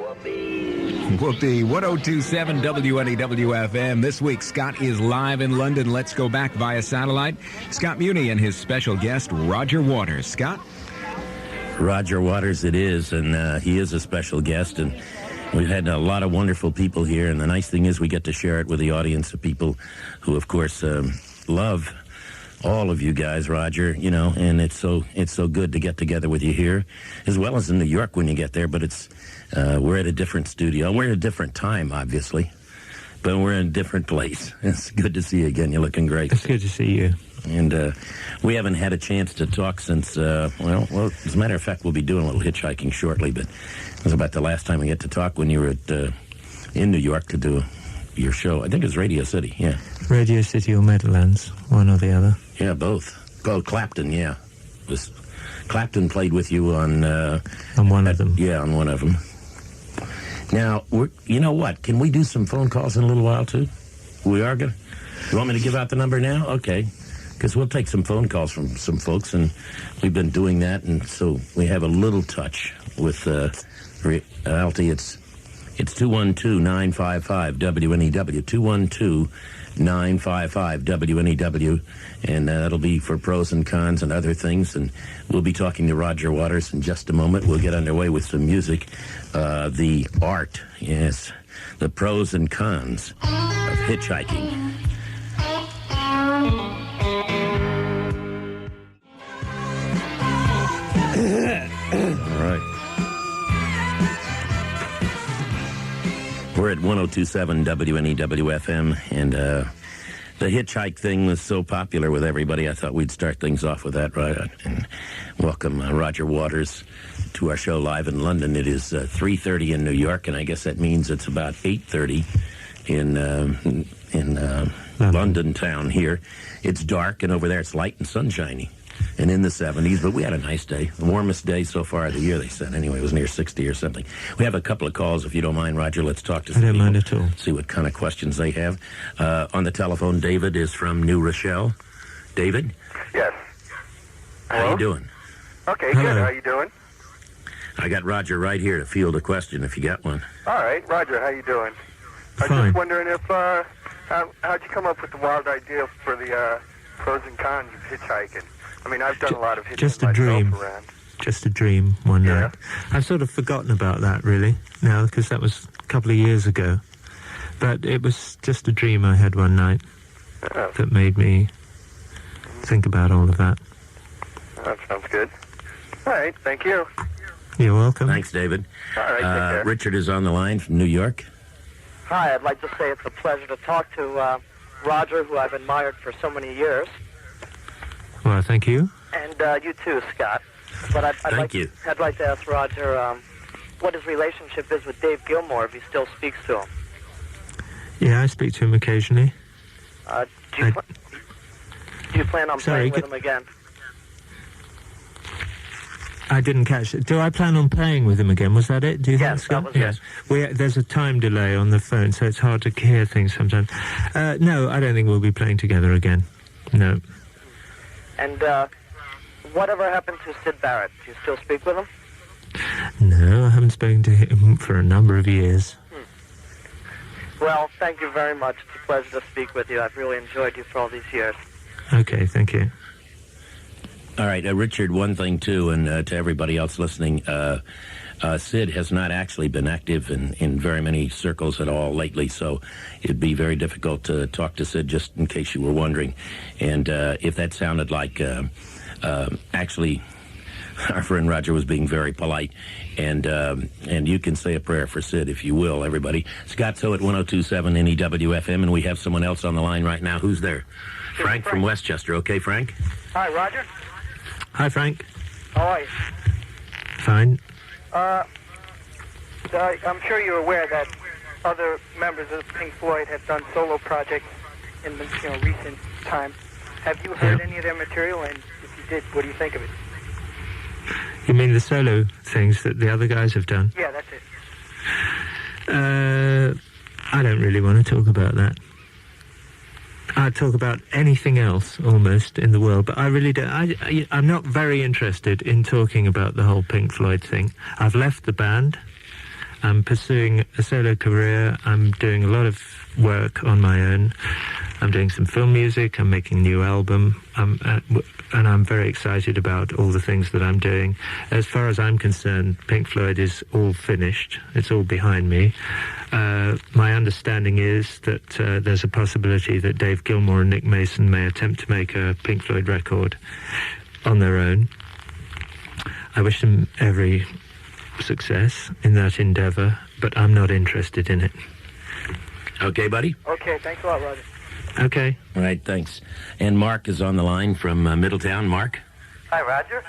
Whoopee, 1027 WNEW FM. This week, Scott is live in London. Let's go back via satellite. Scott Muni and his special guest, Roger Waters. Scott? Roger Waters it is, and he is a special guest, and we've had a lot of wonderful people here, and the nice thing is we get to share it with the audience of people who, of course, love all of you guys, Roger, you know, and it's so good to get together with you here, as well as in New York when you get there, but it's we're at a different studio. We're at a different time, obviously, but we're in a different place. It's good to see you again. You're looking great. It's good to see you. And we haven't had a chance to talk since, well, as a matter of fact, we'll be doing a little hitchhiking shortly, but it was about the last time we get to talk when you were in New York to do your show. I think it was Radio City, yeah. Radio City or Meadowlands, one or the other. Yeah, both. Oh, Clapton, yeah. Clapton played with you on one of them. Yeah, on one of them. Now, you know what? Can we do some phone calls in a little while, too? We are going to? You want me to give out the number now? Okay. Because we'll take some phone calls from some folks, and we've been doing that, and so we have a little touch with Altie. It's 212-955-WNEW, 212-955-WNEW, and that'll be for pros and cons and other things, and we'll be talking to Roger Waters in just a moment. We'll get underway with some music. The art, yes, the pros and cons of hitchhiking. All right. We're at 1027 WNEW FM, and the hitchhike thing was so popular with everybody, I thought we'd start things off with that, right? And welcome Roger Waters to our show live in London. It is 3:30 in New York, and I guess that means it's about 8:30 in London town here. It's dark, and over there it's light and sunshiny. And in the 70s, but we had a nice day. The warmest day so far of the year, they said. Anyway, it was near 60 or something. We have a couple of calls, if you don't mind, Roger. Let's talk to some people. I don't mind at all. See what kind of questions they have. On the telephone, David is from New Rochelle. David? Yes. How you doing? Okay, good. How you doing? I got Roger right here to field a question, if you got one. All right. Roger, how you doing? I was just wondering if, how'd you come up with the wild idea for the pros and cons of hitchhiking? I mean, I've done a lot of hitchhiking just a dream. Around. Just a dream one night. I've sort of forgotten about that, really, now, because that was a couple of years ago. But it was just a dream I had one night that made me think about all of that. That sounds good. All right, thank you. You're welcome. Thanks, David. All right, take care. Richard is on the line from New York. Hi, I'd like to say it's a pleasure to talk to Roger, who I've admired for so many years. Well, thank you. And you too, Scott. But I'd like to ask Roger what his relationship is with Dave Gilmour, if he still speaks to him. Yeah, I speak to him occasionally. Do you plan on playing with him again? I didn't catch it. Do I plan on playing with him again? Was that it? Do you think, Scott? That was it. There's a time delay on the phone, so it's hard to hear things sometimes. No, I don't think we'll be playing together again. No. And whatever happened to Sid Barrett? Do you still speak with him? No, I haven't spoken to him for a number of years. Well, thank you very much. It's a pleasure to speak with you. I've really enjoyed you for all these years. Okay, thank you. All right, Richard, one thing, too, and to everybody else listening, Sid has not actually been active in very many circles at all lately, so it'd be very difficult to talk to Sid, just in case you were wondering. And if that sounded like actually our friend Roger was being very polite, and you can say a prayer for Sid if you will, everybody. Scott So at 1027 NEWFM, and we have someone else on the line right now. Who's there? Frank from Westchester. Okay, Frank? Hi, Roger. Hi, Frank. How are you? Fine. I'm sure you're aware that other members of Pink Floyd have done solo projects in the recent time. Have you heard any of their material? And if you did, what do you think of it? You mean the solo things that the other guys have done? Yeah, that's it. I don't really want to talk about that. I'd talk about anything else, almost, in the world, but I really don't. I'm not very interested in talking about the whole Pink Floyd thing. I've left the band. I'm pursuing a solo career. I'm doing a lot of work on my own. I'm doing some film music. I'm making a new album. And I'm very excited about all the things that I'm doing. As far as I'm concerned, Pink Floyd is all finished. It's all behind me. My understanding is that there's a possibility that Dave Gilmour and Nick Mason may attempt to make a Pink Floyd record on their own. I wish them every success in that endeavor, but I'm not interested in it. Okay, buddy? Okay, thanks a lot, Roger. Okay. All right, thanks. And Mark is on the line from Middletown. Mark? Hi, Roger.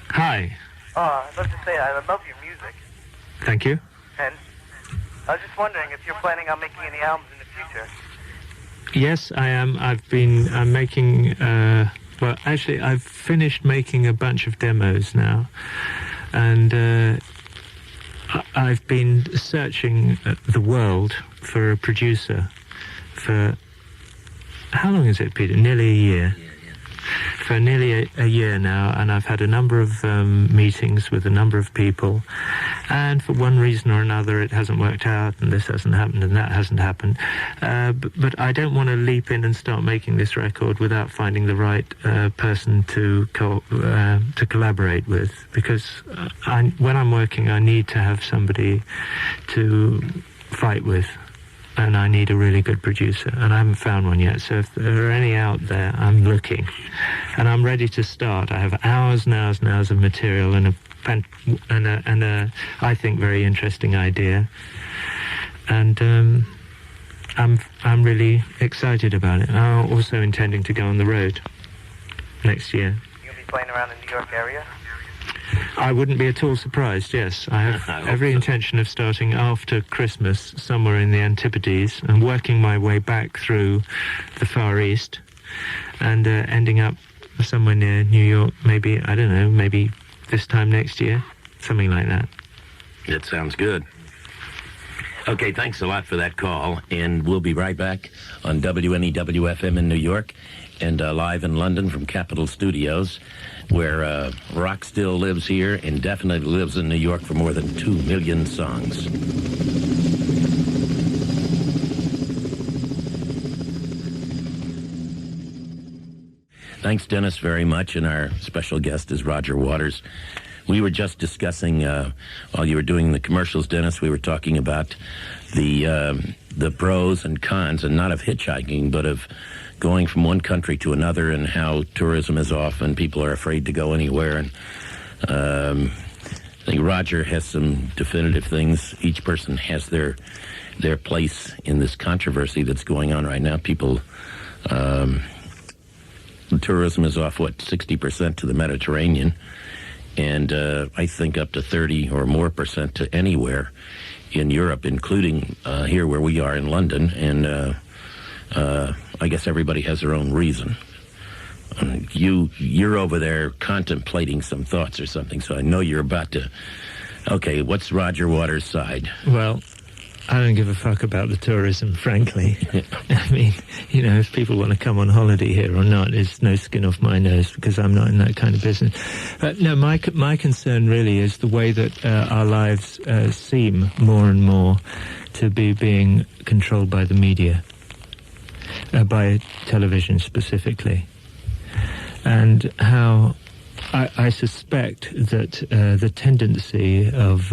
Hi. I'd love to say I love your music. Thank you. And I was just wondering if you're planning on making any albums in the future. Yes, I am. I'm making, well, actually, I've finished making a bunch of demos now. And I've been searching the world for a producer for, how long is it, Peter? Nearly a year. For nearly a year now, and I've had a number of meetings with a number of people, and for one reason or another it hasn't worked out, and this hasn't happened and that hasn't happened. But I don't want to leap in and start making this record without finding the right person to collaborate with, because when I'm working I need to have somebody to fight with. And I need a really good producer, and I haven't found one yet. So if there are any out there, I'm looking, and I'm ready to start. I have hours and hours and hours of material and a I think very interesting idea, and I'm really excited about it. I'm also intending to go on the road next year. You'll be playing around in the New York area? I wouldn't be at all surprised, yes. I have every intention of starting after Christmas, somewhere in the Antipodes, and working my way back through the Far East, and ending up somewhere near New York, maybe, I don't know, maybe this time next year, something like that. That sounds good. Okay, thanks a lot for that call, and we'll be right back on WNEW FM in New York, and live in London from Capitol Studios, where rock still lives here and definitely lives in New York for more than 2 million songs. Thanks, Dennis, very much, and our special guest is Roger Waters. We were just discussing, while you were doing the commercials, Dennis, we were talking about the pros and cons, and not of hitchhiking, but of going from one country to another, and how tourism is off and people are afraid to go anywhere. And I think Roger has some definitive things. Each person has their place in this controversy that's going on right now. People, tourism is off, 60% to the Mediterranean, and I think up to 30 or more % to anywhere in Europe, including here where we are in London. And I guess everybody has their own reason. You're over there contemplating some thoughts or something, so I know you're about to... Okay, what's Roger Waters' side? Well, I don't give a fuck about the tourism, frankly. I mean, you know, if people want to come on holiday here or not, it's no skin off my nose, because I'm not in that kind of business. No, my concern really is the way that our lives seem more and more to be being controlled by the media. By television specifically, and how I suspect that the tendency of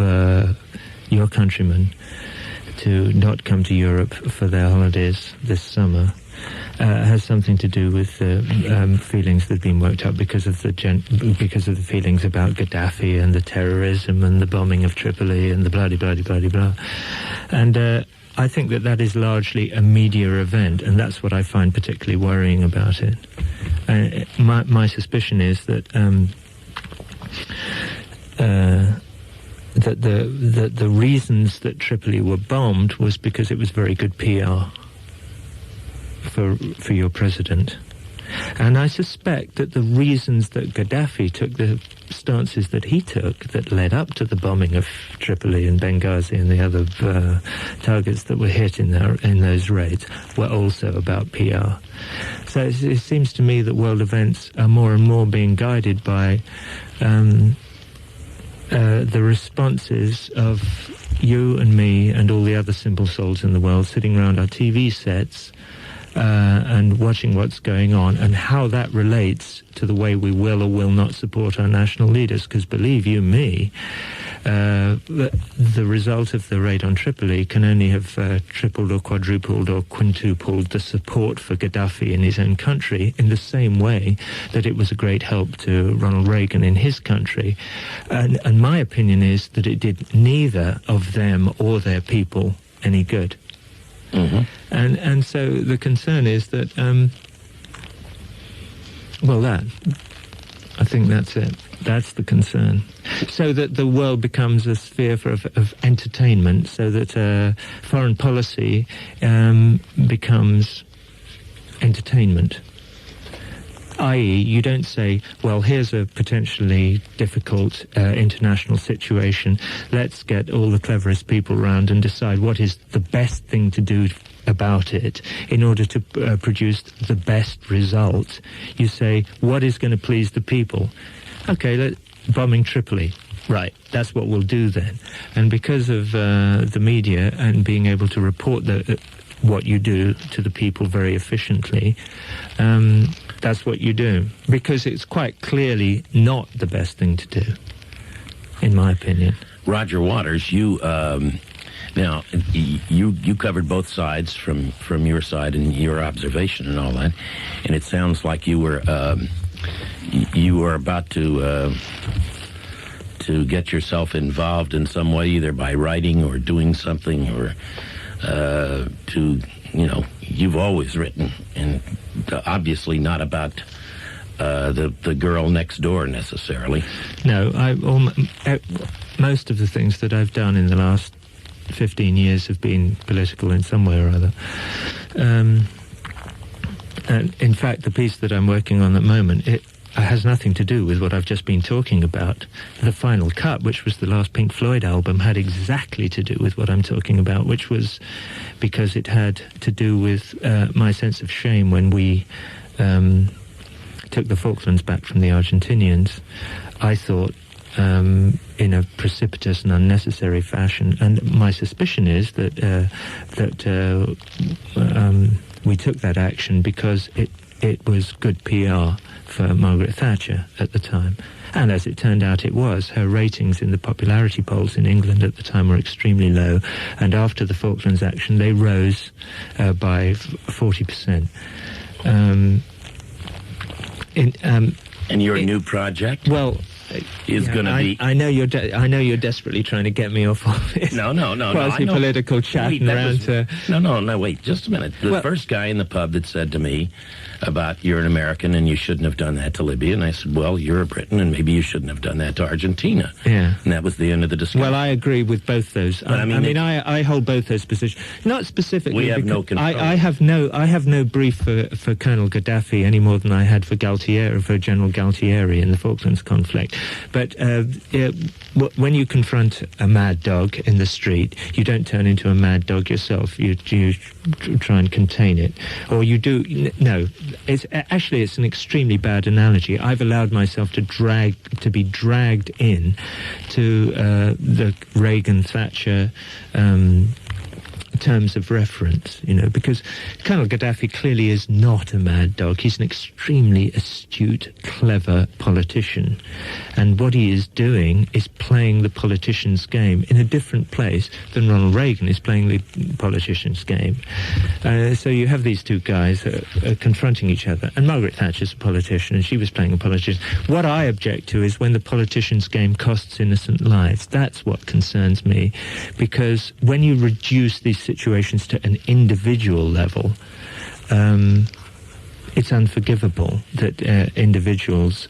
your countrymen to not come to Europe for their holidays this summer has something to do with feelings that have been worked up because of the feelings about Gaddafi and the terrorism and the bombing of Tripoli and the blah-de-blah-de-blah-de-blah. And I think that is largely a media event, and that's what I find particularly worrying about it. My suspicion is that the reasons that Tripoli were bombed was because it was very good PR for your president. And I suspect that the reasons that Gaddafi took the stances that he took that led up to the bombing of Tripoli and Benghazi and the other targets that were hit in those raids were also about PR. So it seems to me that world events are more and more being guided by the responses of you and me and all the other simple souls in the world sitting around our TV sets and watching what's going on, and how that relates to the way we will or will not support our national leaders. Because believe you me, the result of the raid on Tripoli can only have tripled or quadrupled or quintupled the support for Gaddafi in his own country, in the same way that it was a great help to Ronald Reagan in his country. And my opinion is that it did neither of them or their people any good. Mm-hmm. And so the concern is that, I think that's it. That's the concern. So that the world becomes a sphere of entertainment, so that foreign policy becomes entertainment. I.e., you don't say, well, here's a potentially difficult international situation. Let's get all the cleverest people around and decide what is the best thing to do about it in order to produce the best result. You say, what is going to please the people? Okay, bombing Tripoli. Right, that's what we'll do then. And because of the media and being able to report what you do to the people very efficiently, that's what you do. Because it's quite clearly not the best thing to do, in my opinion. Roger Waters, you covered both sides from your side and your observation and all that, and it sounds like you were about to get yourself involved in some way, either by writing or doing something, or you've always written, and obviously not about the girl next door necessarily. No, most of the things that I've done in the last 15 years have been political in some way or other. And in fact, the piece that I'm working on at the moment, it has nothing to do with what I've just been talking about. The Final Cut, which was the last Pink Floyd album, had exactly to do with what I'm talking about, which was because it had to do with my sense of shame when we took the Falklands back from the Argentinians. I thought in a precipitous and unnecessary fashion, and my suspicion is that we took that action because it was good PR for Margaret Thatcher at the time. And as it turned out, it was. Her ratings in the popularity polls in England at the time were extremely low, and after the Falklands action they rose by 40%. And your new project? Well, is going to be. I know you're desperately trying to get me off of it. No. Quasi-political chatting around to. No. Wait, just a minute. The first guy in the pub that said to me about you're an American and you shouldn't have done that to Libya, and I said, well, you're a Briton and maybe you shouldn't have done that to Argentina. Yeah. And that was the end of the discussion. Well, I agree with both those. I hold both those positions. Not specifically. We have no control. I have no brief for Colonel Gaddafi any more than I had for General Galtieri in the Falklands conflict. But when you confront a mad dog in the street, you don't turn into a mad dog yourself. You try and contain it, or you do. No, it's an extremely bad analogy. I've allowed myself to be dragged in to the Reagan-Thatcher terms of reference, because Colonel Gaddafi clearly is not a mad dog. He's an extremely astute, clever politician. And what he is doing is playing the politician's game in a different place than Ronald Reagan is playing the politician's game. So you have these two guys confronting each other. And Margaret Thatcher's a politician, and she was playing a politician. What I object to is when the politician's game costs innocent lives. That's what concerns me. Because when you reduce these situations to an individual level, it's unforgivable that individuals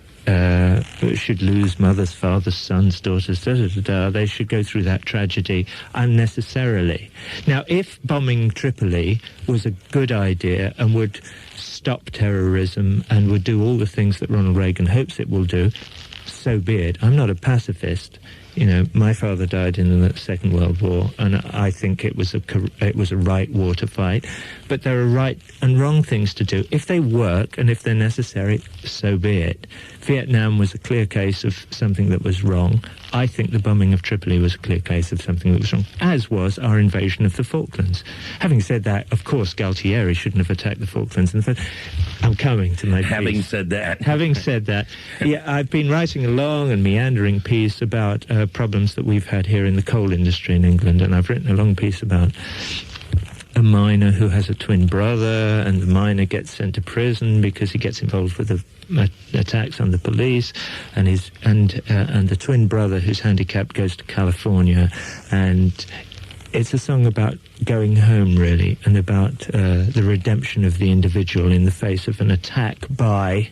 should lose mothers, fathers, sons, daughters, They should go through that tragedy unnecessarily. Now, if bombing Tripoli was a good idea and would stop terrorism and would do all the things that Ronald Reagan hopes it will do, so be it. I'm not a pacifist. my father died in the Second World War, and I think it was a right war to fight. But there are right and wrong things to do. If they work and if they're necessary, so be it. Vietnam was a clear case of something that was wrong. I think the bombing of Tripoli was a clear case of something that was wrong, as was our invasion of the Falklands. Having said that, of course, Galtieri shouldn't have attacked the Falklands. And I'm coming to my piece. Having said that, yeah, I've been writing a long and meandering piece about problems that we've had here in the coal industry in England, and I've written a long piece about a miner who has a twin brother, and the miner gets sent to prison because he gets involved with attacks on the police, and the twin brother who's handicapped goes to California, and it's a song about going home, really, and about the redemption of the individual in the face of an attack by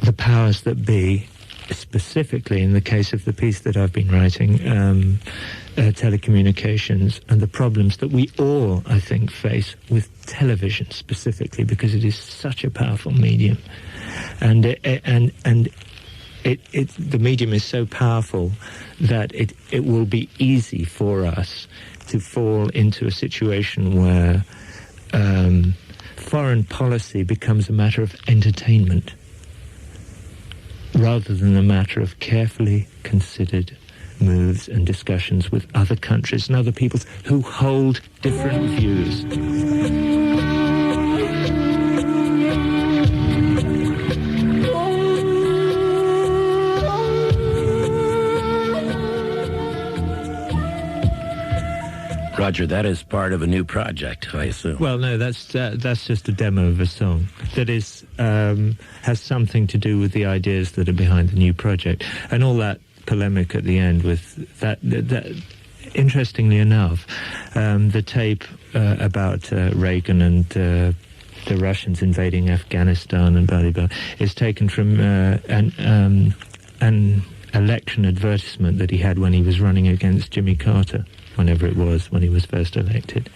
the powers that be, specifically in the case of the piece that I've been writing, telecommunications, and the problems that we all, I think, face with television specifically, because it is such a powerful medium, and the medium is so powerful that it will be easy for us to fall into a situation where foreign policy becomes a matter of entertainment rather than a matter of carefully considered moves and discussions with other countries and other peoples who hold different views. Roger, that is part of a new project, I assume. Well, no, that's just a demo of a song that is has something to do with the ideas that are behind the new project, and all that polemic at the end with that interestingly enough, the tape about Reagan and the Russians invading Afghanistan and blah blah blah is taken from an election advertisement that he had when he was running against Jimmy Carter, whenever it was, when he was first elected,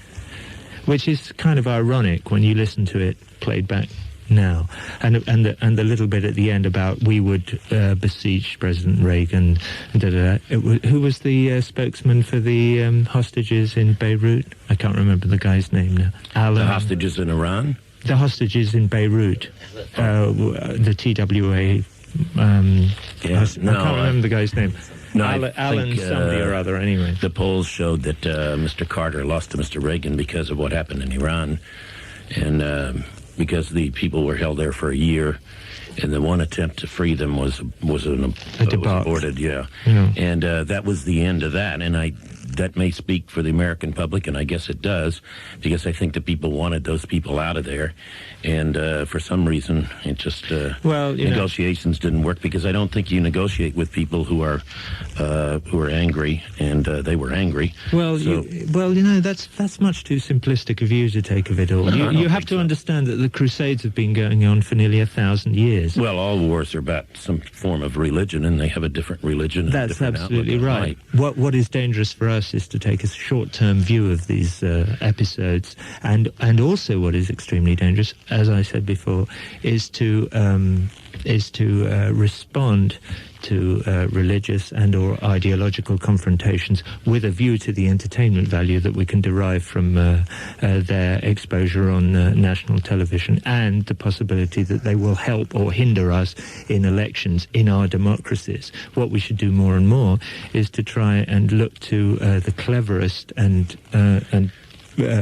which is kind of ironic when you listen to it played back now, and the little bit at the end about we would besiege President Reagan, who was the spokesman for the hostages in Beirut? I can't remember the guy's name now. The hostages in Iran? The hostages in Beirut, the TWA. I can't remember the guy's name. No, Alan somebody or other, anyway. The polls showed that Mr. Carter lost to Mr. Reagan because of what happened in Iran, and because the people were held there for a year, and the one attempt to free them was aborted. Yeah. And that was the end of that. And that may speak for the American public, and I guess it does, because I think the people wanted those people out of there, and for some reason it just negotiations didn't work, because I don't think you negotiate with people who are angry, and they were angry. Well, that's much too simplistic a view to take of it all. You have to understand that the Crusades have been going on for nearly 1,000 years. Well, all wars are about some form of religion, and they have a different religion. That's absolutely right. What is dangerous for us is to take a short-term view of these episodes, and also what is extremely dangerous, as I said before, is to respond to religious and or ideological confrontations with a view to the entertainment value that we can derive from their exposure on national television, and the possibility that they will help or hinder us in elections in our democracies. What we should do more and more is to try and look to the cleverest and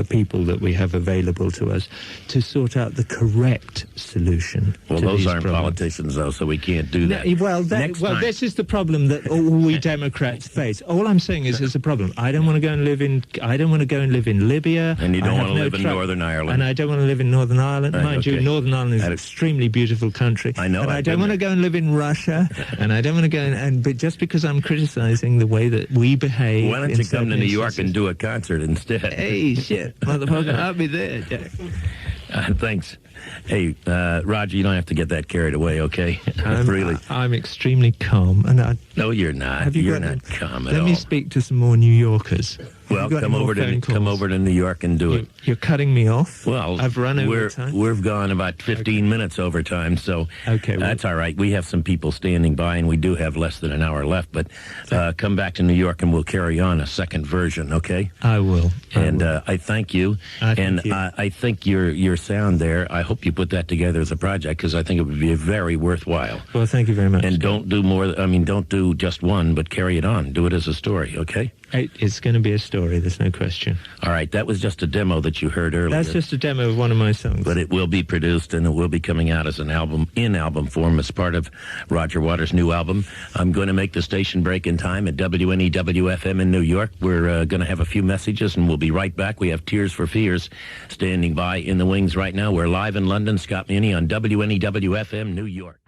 people that we have available to us to sort out the correct solution. Well, to those these aren't problems. Politicians, though, so we can't do that. This is the problem that all we Democrats face. All I'm saying is there's a problem. I don't want to go and live in Libya. And you don't want to live in Northern Ireland. And I don't want to live in Northern Ireland. Mind you, Northern Ireland is an extremely beautiful country. I know. And I don't want to go and live in Russia. And I don't want to go but just because I'm criticizing the way that we behave. Why don't you come to New York and do a concert instead? Hey, shit, motherfucker, I'll be there, Jack. Thanks. Hey, Roger, you don't have to get that carried away, okay? Really. I'm extremely calm. And no, you're not. You're not calm at all. Let me speak to some more New Yorkers. Well, come over to New York and do it. You're cutting me off. Well, I've run over time. We've gone about 15 minutes over time, so that's all right. We have some people standing by, and we do have less than an hour left. But come back to New York, and we'll carry on a second version. Okay? I will. I thank you. I think your sound there. I hope you put that together as a project because I think it would be very worthwhile. Well, thank you very much. And don't do more. I mean, don't do just one, but carry it on. Do it as a story. Okay? It's going to be a story, there's no question. All right, that was just a demo that you heard earlier. That's just a demo of one of my songs. But it will be produced, and it will be coming out as an album, in album form, as part of Roger Waters' new album. I'm going to make the station break in time at WNEW-FM in New York. We're going to have a few messages, and we'll be right back. We have Tears for Fears standing by in the wings right now. We're live in London. Scott Muni on WNEW-FM, New York.